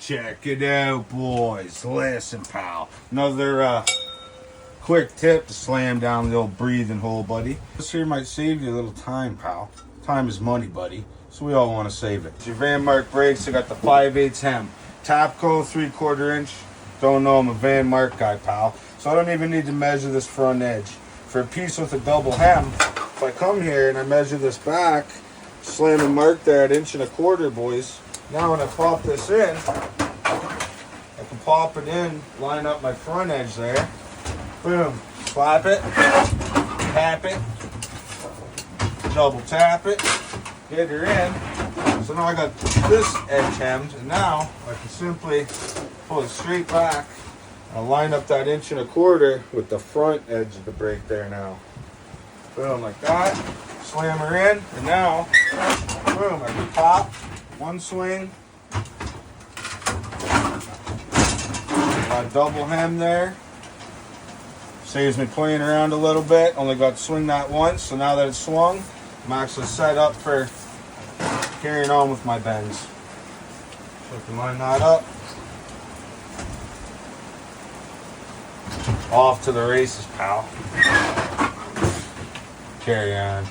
Check it out, boys. Listen, pal. Another quick tip to slam down the old breathing hole, buddy. This here might save you a little time, pal. Time is money, buddy. So we all want to save it. Your Van Mark brakes, I got the 5/8 hem. Tapco 3/4 inch. Don't know, I'm a Van Mark guy, pal. So I don't even need to measure this front edge. For a piece with a double hem, if I come here and I measure this back, slam and mark there at 1.25 inches, boys. Now when I pop this in, I can pop it in, line up my front edge there. Boom. Slap it, tap it, double tap it, get her in. So now I got this edge hemmed, and now I can simply pull it straight back and line up that 1.25 inches with the front edge of the brake there now. Boom, like that. Slam her in, and now, boom, I can pop, one swing. My double hem there. Saves me playing around a little bit. Only got to swing that once, so now that it's swung, I'm actually set up for carrying on with my bends. So I can line that up. Off to the races, pal. Carry on.